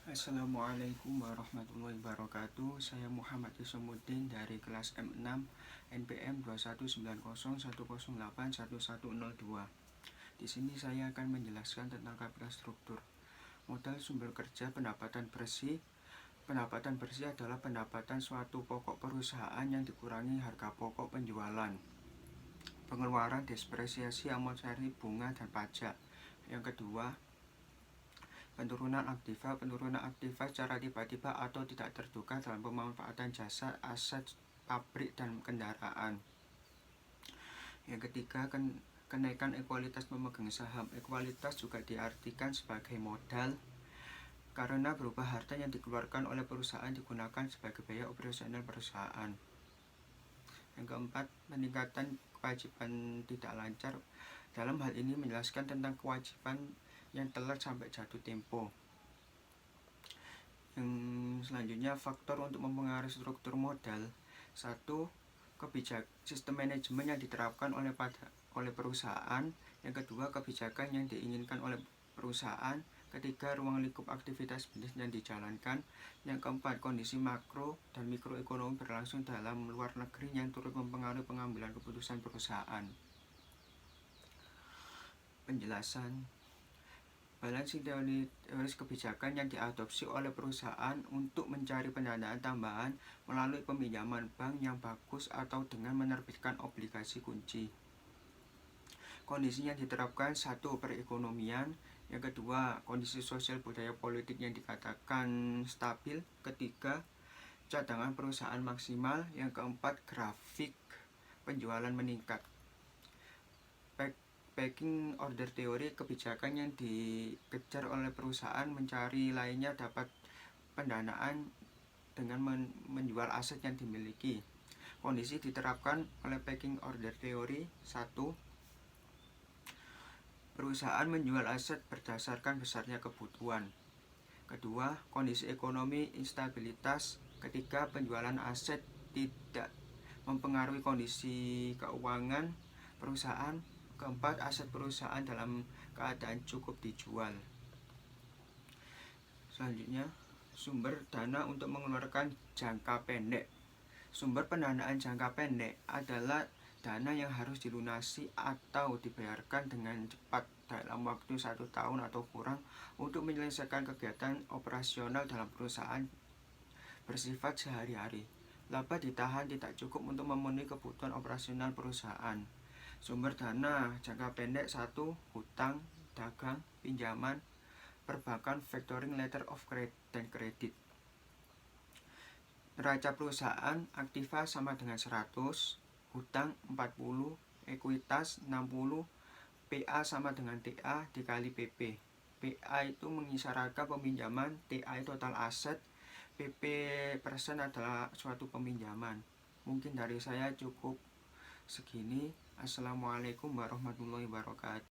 Assalamualaikum warahmatullahi wabarakatuh. Saya Muhammad Ismuddin dari kelas M6 NPM 21901081102. Di sini saya akan menjelaskan tentang KPK struktur. Modal sumber kerja pendapatan bersih. Pendapatan bersih adalah pendapatan suatu pokok perusahaan yang dikurangi harga pokok penjualan, pengeluaran, depresiasi, amortisasi, bunga, dan pajak. Yang kedua, penurunan aktiva. Penurunan aktiva secara tiba-tiba atau tidak terduga dalam pemanfaatan jasa, aset, pabrik, dan kendaraan. Yang ketiga, kenaikan ekualitas pemegang saham. Ekualitas juga diartikan sebagai modal karena berupa harta yang dikeluarkan oleh perusahaan digunakan sebagai biaya operasional perusahaan. Yang keempat, peningkatan kewajiban tidak lancar. Dalam hal ini menjelaskan tentang kewajiban yang telat sampai jatuh tempo. Yang selanjutnya, faktor untuk mempengaruhi struktur modal. 1. Sistem manajemen yang diterapkan oleh perusahaan. Yang kedua, kebijakan yang diinginkan oleh perusahaan. Ketiga, ruang lingkup aktivitas bisnis yang dijalankan. Yang keempat, kondisi makro dan mikroekonomi berlangsung dalam luar negeri yang turut mempengaruhi pengambilan keputusan perusahaan. Penjelasan. Balancing teoris kebijakan yang diadopsi oleh perusahaan untuk mencari pendanaan tambahan melalui peminjaman bank yang bagus atau dengan menerbitkan obligasi kunci. Kondisi yang diterapkan. 1. Perekonomian. Yang kedua, kondisi sosial budaya politik yang dikatakan stabil. Ketiga, cadangan perusahaan maksimal. Yang keempat, grafik penjualan meningkat. Pecking order teori, kebijakan yang dikejar oleh perusahaan mencari lainnya dapat pendanaan dengan menjual aset yang dimiliki. Kondisi diterapkan oleh pecking order teori. 1. Perusahaan menjual aset berdasarkan besarnya kebutuhan. Kedua, kondisi ekonomi instabilitas. Ketiga, penjualan aset tidak mempengaruhi kondisi keuangan perusahaan. Keempat, aset perusahaan dalam keadaan cukup dijual. Selanjutnya, sumber dana untuk mengeluarkan jangka pendek. Sumber pendanaan jangka pendek adalah dana yang harus dilunasi atau dibayarkan dengan cepat dalam waktu 1 tahun atau kurang untuk menyelesaikan kegiatan operasional dalam perusahaan bersifat sehari-hari. Laba ditahan tidak cukup untuk memenuhi kebutuhan operasional perusahaan. Sumber dana jangka pendek. 1. Hutang, dagang, pinjaman, perbankan, factoring, letter of credit, dan kredit. Neraca perusahaan aktiva sama dengan 100, hutang 40, ekuitas 60, PA sama dengan TA dikali PP. PA itu mengisyaratkan peminjaman, TA itu total aset, PP persen adalah suatu peminjaman. Mungkin dari saya cukup segini. Assalamualaikum warahmatullahi wabarakatuh.